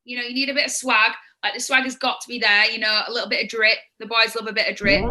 You need a bit of swag. Like the swag has got to be there, a little bit of drip. The boys love a bit of drip.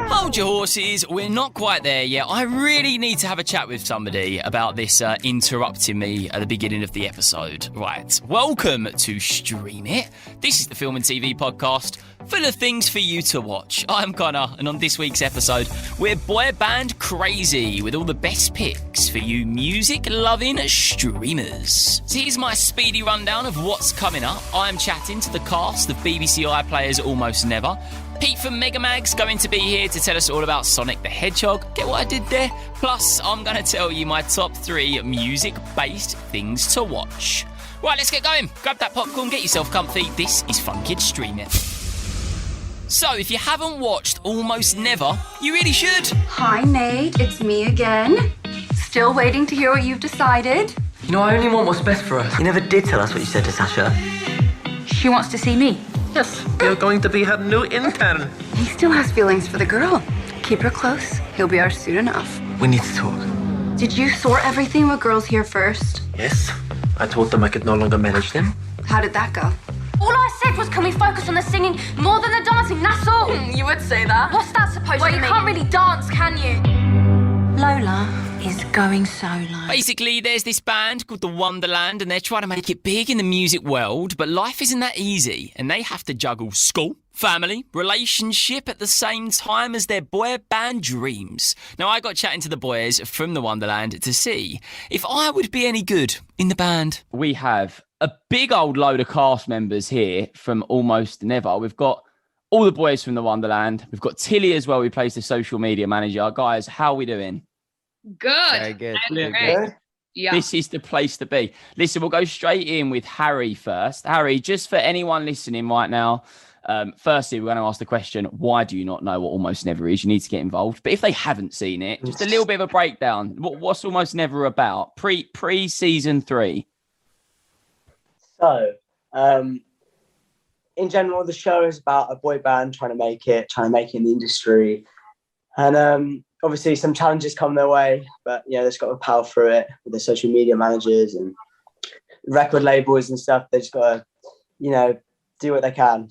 Hold your horses, we're not quite there yet. I really need to have a chat with somebody about this interrupting me at the beginning of the episode. Right, welcome to Stream It. This is the film and TV podcast full of things for you to watch. I'm Conor, and on this week's episode, we're boy band crazy with all the best picks for you music-loving streamers. So here's my speedy rundown of what's coming up. I'm chatting to the cast of BBC iPlayer's Almost Never. Pete from Megamag's going to be here to tell us all about Sonic the Hedgehog. Get what I did there? Plus, I'm going to tell you my top 3 music-based things to watch. Right, let's get going. Grab that popcorn, get yourself comfy. This is Fun Kids Stream It. So, if you haven't watched Almost Never, you really should. Hi, Nate. It's me again. Still waiting to hear what you've decided. I only want what's best for us. You never did tell us what you said to Sasha. She wants to see me. Yes, you're going to be her new intern. He still has feelings for the girl. Keep her close. He'll be ours soon enough. We need to talk. Did you sort everything with girls here first? Yes, I told them I could no longer manage them. How did that go? All I said was, can we focus on the singing more than the dancing? That's all. You would say that. What's that supposed to mean? Well, you can't really dance, can you? Lola is going solo. Basically, there's this band called The Wonderland, and they're trying to make it big in the music world, but life isn't that easy, and they have to juggle school, family, relationship at the same time as their boy band dreams. Now, I got chatting to the boys from The Wonderland to see if I would be any good in the band. We have a big old load of cast members here from Almost Never. We've got all the boys from The Wonderland. We've got Tilly as well, who plays the social media manager. Guys, how are we doing? Good. Very good. Great. Yeah. This is the place to be. Listen, we'll go straight in with Harry first. Harry, just for anyone listening right now, firstly, we're going to ask the question, why do you not know what Almost Never is? You need to get involved. But if they haven't seen it, just a little bit of a breakdown. What's Almost Never about? Pre-season 3. So, in general, the show is about a boy band trying to make it in the industry. And obviously some challenges come their way, but they've got to power through it with the social media managers and record labels and stuff. They just got to, do what they can.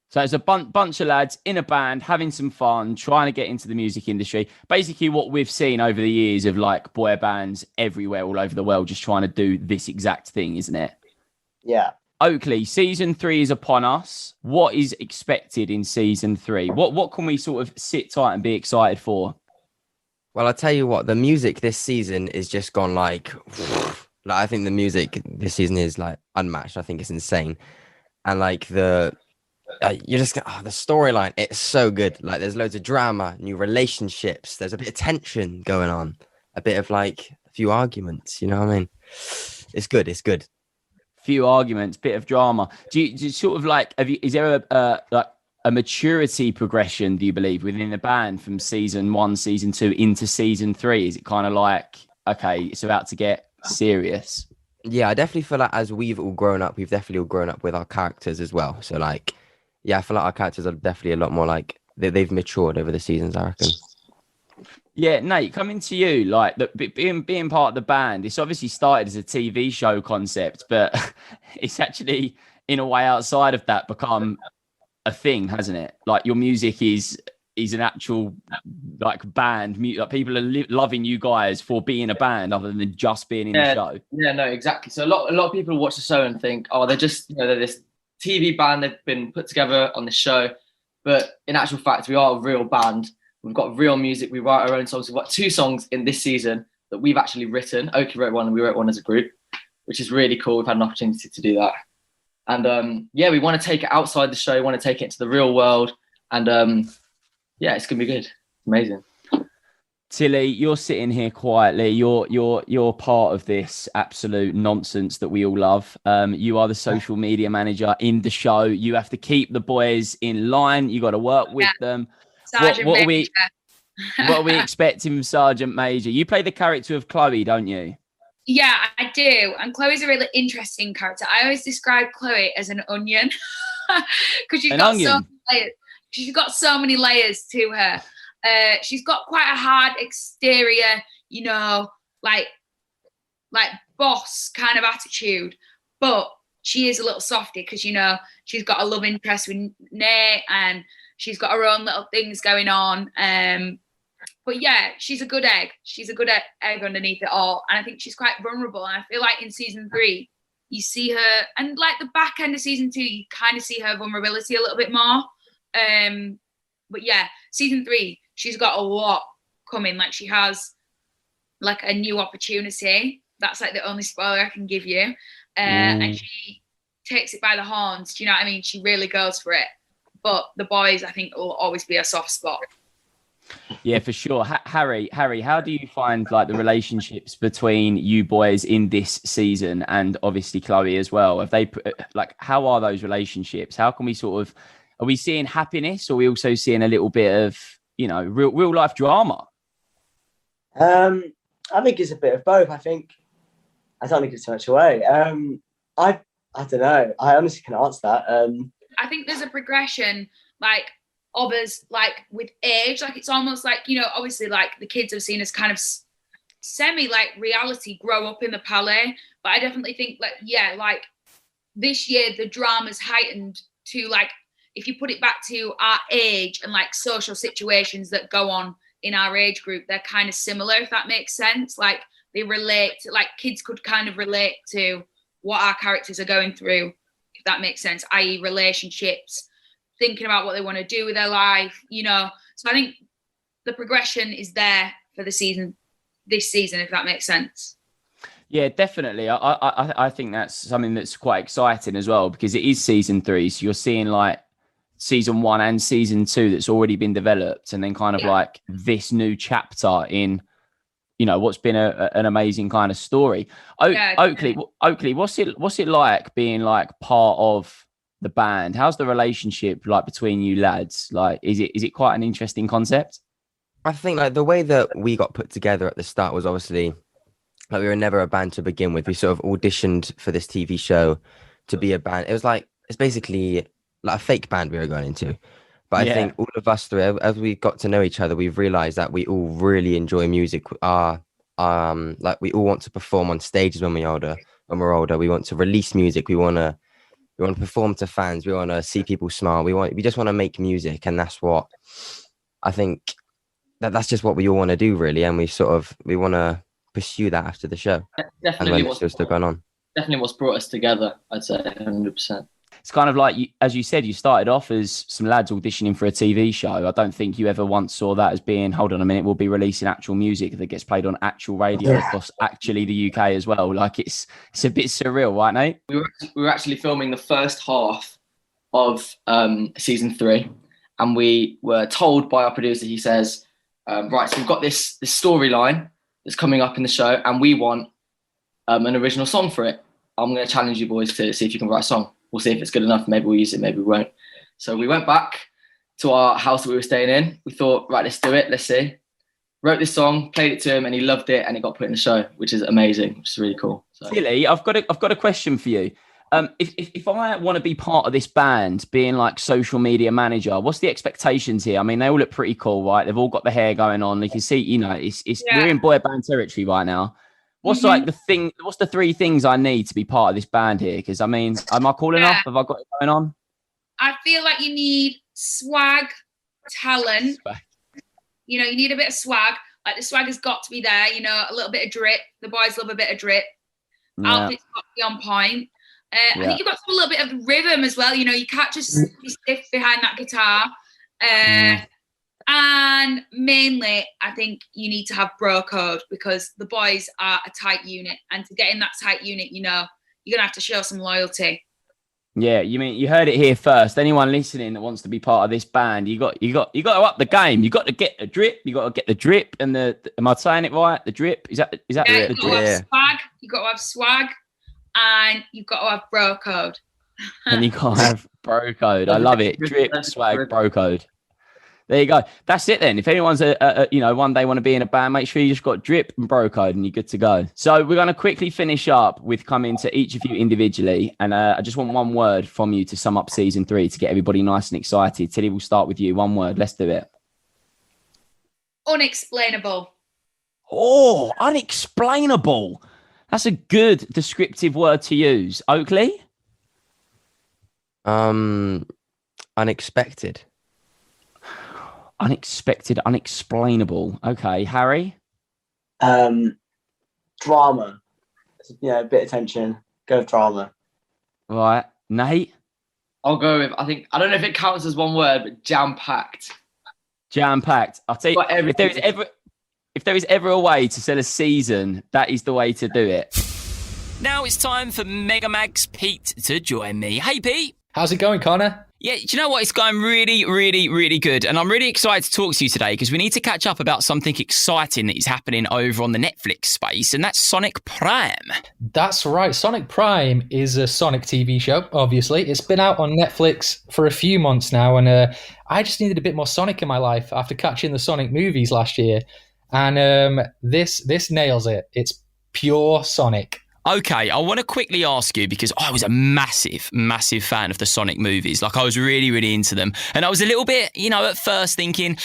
So it's a bunch of lads in a band having some fun, trying to get into the music industry. Basically what we've seen over the years of like boy bands everywhere all over the world, just trying to do this exact thing, isn't it? Yeah. Oakley, season 3 is upon us. What is expected in season 3? What can we sort of sit tight and be excited for? Well, I'll tell you what, the music this season is just gone like I think the music this season is like unmatched. I think it's insane. And like the storyline, it's so good. Like there's loads of drama, new relationships. There's a bit of tension going on, a bit of like a few arguments. You know what I mean? It's good. It's good. Few arguments, bit of drama. Do you sort of like, is there a maturity progression, do you believe, within the band from season 1, season 2 into season 3? Is it kind of like, okay, it's about to get serious? Yeah, I definitely feel like as we've all grown up, we've definitely all grown up with our characters as well. So like, yeah, I feel like our characters are definitely a lot more like, they've matured over the seasons, I reckon. Yeah, Nate, coming to you, like being part of the band, it's obviously started as a TV show concept, but it's actually, in a way, outside of that, become a thing, hasn't it? Like your music is an actual like band. Like people are loving you guys for being a band, other than just being in the show. Yeah, no, exactly. So a lot of people watch the show and think, oh, they're just they're this TV band. They've been put together on the show, but in actual fact, we are a real band. We've got real music. We write our own songs. We've got 2 songs in this season that we've actually written. Oki wrote one and we wrote one as a group, which is really cool. We've had an opportunity to do that. And we want to take it outside the show. We want to take it into the real world. And it's going to be good. Amazing. Tilly, you're sitting here quietly. You're part of this absolute nonsense that we all love. You are the social media manager in the show. You have to keep the boys in line. You got to work with them. What are we expecting from Sergeant Major? You play the character of Chloe, don't you? Yeah, I do. And Chloe's a really interesting character. I always describe Chloe as an onion because she's got so many layers. She's got so many layers to her. She's got quite a hard exterior, like boss kind of attitude. but she is a little softy because, you know, she's got a love interest with Nate and she's got her own little things going on. But yeah, she's a good egg. She's a good egg underneath it all. And I think she's quite vulnerable. And I feel like in season 3, you see her, and like the back end of season 2, you kind of see her vulnerability a little bit more. But yeah, season 3, she's got a lot coming. Like she has like a new opportunity. That's like the only spoiler I can give you. And she takes it by the horns. Do you know what I mean? She really goes for it. But the boys, I think, will always be a soft spot. Yeah, for sure. Harry, how do you find like the relationships between you boys in this season and obviously Chloe as well? Have they like, how are those relationships? How can we sort of, are we seeing happiness or are we also seeing a little bit of, you know, real life drama? I think it's a bit of both. I don't think it's too much away. I don't know. I honestly can't answer that. I think there's a progression, like, of us, like, with age. Like, it's almost like, you know, obviously, like, the kids have seen us kind of semi, like, reality grow up in the Palais. But I definitely think, like, yeah, like, this year, the drama's heightened to, like, if you put it back to our age and, like, social situations that go on in our age group, they're kind of similar, if that makes sense. Like, they relate to, like, kids could kind of relate to what our characters are going through, if that makes sense, i.e. relationships, thinking about what they want to do with their life, you know. So I think the progression is there for this season, if that makes sense. Yeah, definitely. I think that's something that's quite exciting as well, because it is season 3. So you're seeing like season 1 and season 2 that's already been developed, and then kind of like this new chapter in, you know, what's been an amazing kind of story. Oakley, what's it like being like part of the band? How's the relationship like between you lads? Like, is it quite an interesting concept? I think like the way that we got put together at the start was obviously like we were never a band to begin with. We sort of auditioned for this TV show to be a band. It was like, it's basically like a fake band we were going into. But I think all of us three, as we got to know each other, we've realized that we all really enjoy music. Like we all want to perform on stages when we're older. We want to release music. We want to perform to fans. We want to see people smile. We just want to make music, and that's what I think. That's just what we all want to do, really. And we want to pursue that after the show. Definitely, and when it's still going on. Definitely, what's brought us together, I'd say, 100%. It's kind of like, as you said, you started off as some lads auditioning for a TV show. I don't think you ever once saw that as being, hold on a minute, we'll be releasing actual music that gets played on actual radio across actually the UK as well. Like, it's a bit surreal, right, Nate? We were actually filming the first half of season 3, and we were told by our producer, he says, right, so we've got this storyline that's coming up in the show, and we want an original song for it. I'm going to challenge you boys to see if you can write a song. We'll see if it's good enough. Maybe we'll use it, maybe we won't. So we went back to our house that we were staying in. We thought, right, let's do it. Let's see. Wrote this song, played it to him, and he loved it, and it got put in the show, which is amazing, which is really cool. So. Tilly, I've got a question for you. If I want to be part of this band, being like social media manager, what's the expectations here? I mean, they all look pretty cool, right? They've all got the hair going on. You can see, you know, we're in boy band territory right now. What's like what's the 3 things I need to be part of this band here? Because I mean, am I cool enough? Have I got it going on? I feel like you need swag, talent. You know, you need a bit of swag. Like, the swag has got to be there, you know, a little bit of drip. The boys love a bit of drip. Yeah. Outfits got to be on point. I think you've got to have a little bit of rhythm as well. You know, you can't just be stiff behind that guitar. And mainly, I think you need to have bro code, because the boys are a tight unit. And to get in that tight unit, you know, you're going to have to show some loyalty. Yeah, you heard it here first. Anyone listening that wants to be part of this band, you got to up the game. You got to get the drip. You got to get the drip and am I saying it right? The drip? Is that the drip? Swag. You got to have swag, and you've got to have bro code. And you got to have bro code. I love it. Drip, swag, bro code. There you go. That's it then. If anyone's one day want to be in a band, make sure you just got drip and bro code and you're good to go. So we're going to quickly finish up with coming to each of you individually. And I just want one word from you to sum up season 3 to get everybody nice and excited. Tilly, we'll start with you. One word. Let's do it. Unexplainable. Oh, unexplainable. That's a good descriptive word to use. Oakley? Unexpected. Unexpected, unexplainable. Okay, Harry? Drama. A bit of tension. Go with drama. Right. Nate? I'll go with, I don't know if it counts as one word, but jam-packed. Jam-packed. I'll tell you, if there is ever a way to sell a season, that is the way to do it. Now it's time for Mega Mag's Pete to join me. Hey, Pete. How's it going, Conor? Yeah, do you know what? It's going really, really, really good. And I'm really excited to talk to you today because we need to catch up about something exciting that is happening over on the Netflix space, and that's Sonic Prime. That's right. Sonic Prime is a Sonic TV show, obviously. It's been out on Netflix for a few months now, and I just needed a bit more Sonic in my life after catching the Sonic movies last year. And this nails it. It's pure Sonic. Okay, I want to quickly ask you, because I was a massive, massive fan of the Sonic movies. Like, I was really, really into them. And I was a little bit, at first thinking,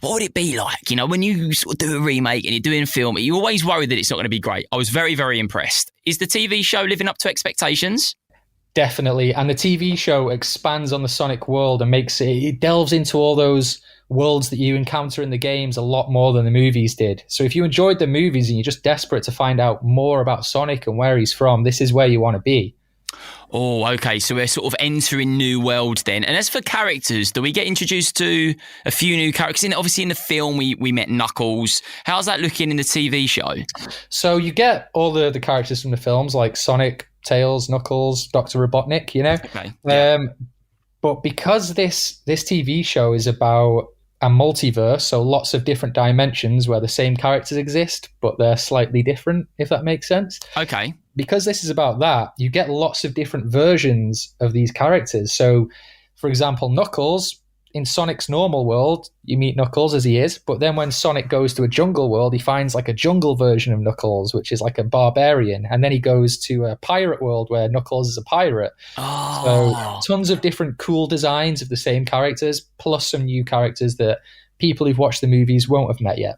what would it be like? When you sort of do a remake and you're doing a film, you always worry that it's not going to be great. I was very, very impressed. Is the TV show living up to expectations? Definitely. And the TV show expands on the Sonic world and it delves into all those worlds that you encounter in the games a lot more than the movies did. So if you enjoyed the movies and you're just desperate to find out more about Sonic and where he's from, this is where you want to be. Oh, okay. So we're sort of entering new worlds then. And as for characters, do we get introduced to a few new characters? Obviously in the film, we met Knuckles. How's that looking in the TV show? So you get all the characters from the films like Sonic, Tails, Knuckles, Dr. Robotnik, Okay. Yeah. But because this TV show is about a multiverse, so lots of different dimensions where the same characters exist, but they're slightly different, if that makes sense. Okay. Because this is about that, you get lots of different versions of these characters. So, for example, Knuckles, in Sonic's normal world, you meet Knuckles as he is, but then when Sonic goes to a jungle world, he finds like a jungle version of Knuckles, which is like a barbarian. And then he goes to a pirate world where Knuckles is a pirate. Oh. So tons of different cool designs of the same characters, plus some new characters that people who've watched the movies won't have met yet.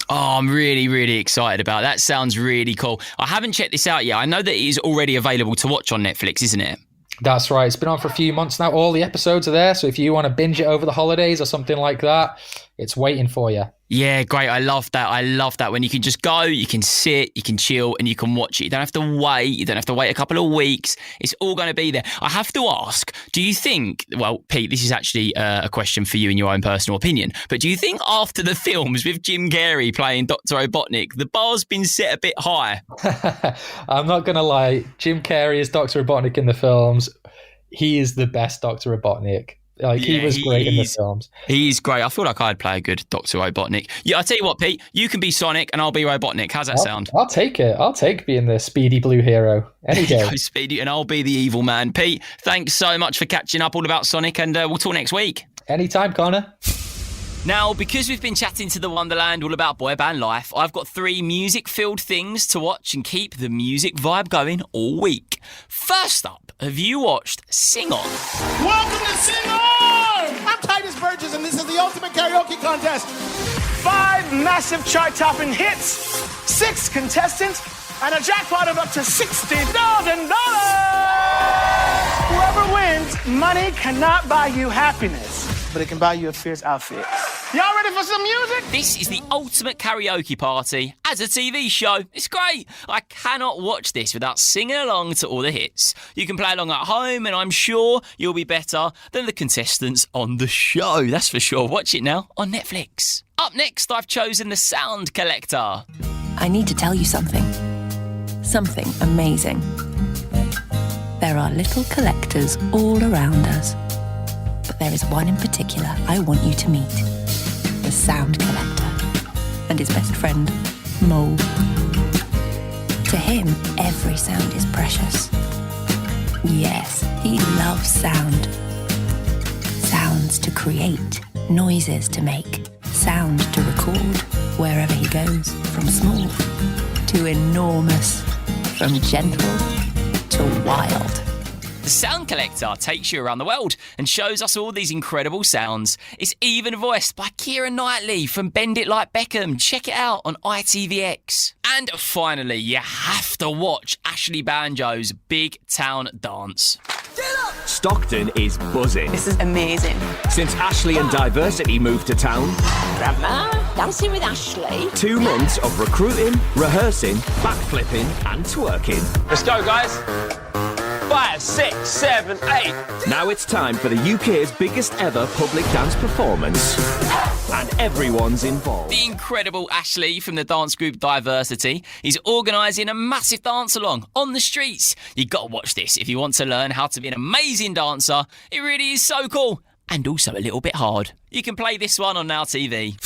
Oh, I'm really, really excited about that. Sounds really cool. I haven't checked this out yet. I know that it is already available to watch on Netflix, isn't it? That's right. It's been on for a few months now. All the episodes are there. So if you want to binge it over the holidays or something like that, it's waiting for you. Yeah, great. I love that. I love that when you can just go, you can sit, you can chill, and you can watch it. You don't have to wait. You don't have to wait a couple of weeks. It's all going to be there. I have to ask, do you think, well, Pete, this is actually a question for you in your own personal opinion, but do you think after the films with Jim Carrey playing Dr. Robotnik, the bar's been set a bit high? I'm not going to lie. Jim Carrey is Dr. Robotnik in the films. He is the best Dr. Robotnik. He was great in the films. He's great. I feel like I'd play a good Dr. Robotnik. Yeah, I'll tell you what, Pete, you can be Sonic and I'll be Robotnik. How's that sound? I'll take it. I'll take being the speedy blue hero any day. Go Speedy, and I'll be the evil man. Pete, thanks so much for catching up all about Sonic, and we'll talk next week. Anytime, Conor. Now, because we've been chatting to the Wonderland all about boy band life, I've got 3 music-filled things to watch and keep the music vibe going all week. First up, have you watched Sing On? Welcome to Sing On! I'm Titus Burgess, and this is the ultimate karaoke contest. 5 massive chart-topping hits, 6 contestants, and a jackpot of up to $60,000! Whoever wins, money cannot buy you happiness, but it can buy you a fierce outfit. Y'all ready for some music? This is the ultimate karaoke party as a TV show. It's great. I cannot watch this without singing along to all the hits. You can play along at home, and I'm sure you'll be better than the contestants on the show. That's for sure. Watch it now on Netflix. Up next, I've chosen The Sound Collector. I need to tell you something. Something amazing. There are little collectors all around us. But there is one in particular I want you to meet. The Sound Collector. And his best friend, Mole. To him, every sound is precious. Yes, he loves sound. Sounds to create, noises to make, sound to record wherever he goes, from small to enormous, from gentle to wild. The Sound Collector takes you around the world and shows us all these incredible sounds. It's even voiced by Keira Knightley from Bend It Like Beckham. Check it out on ITVX. And finally, you have to watch Ashley Banjo's Big Town Dance. Stockton is buzzing. This is amazing. Since Ashley and Diversity moved to town, Grandma, dancing with Ashley. 2 months of recruiting, rehearsing, backflipping and twerking. Let's go, guys. 5, 6, 7, 8. Now it's time for the UK's biggest ever public dance performance. And everyone's involved. The incredible Ashley from the dance group Diversity is organising a massive dance-along on the streets. You've got to watch this if you want to learn how to be an amazing dancer. It really is so cool and also a little bit hard. You can play this one on Now TV.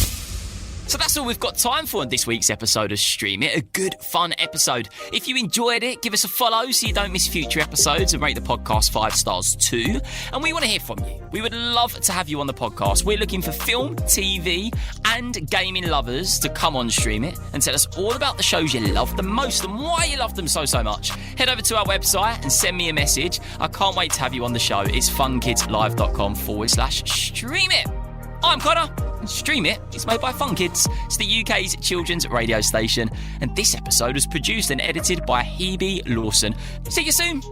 So that's all we've got time for in this week's episode of Stream It. A good, fun episode. If you enjoyed it, give us a follow so you don't miss future episodes and rate the podcast 5 stars too. And we want to hear from you. We would love to have you on the podcast. We're looking for film, TV and gaming lovers to come on Stream It and tell us all about the shows you love the most and why you love them so much. Head over to our website and send me a message. I can't wait to have you on the show. It's funkidslive.com/stream it. I'm Conor, and Stream It is made by Fun Kids. It's the UK's children's radio station, and this episode was produced and edited by Hebe Lawson. See you soon.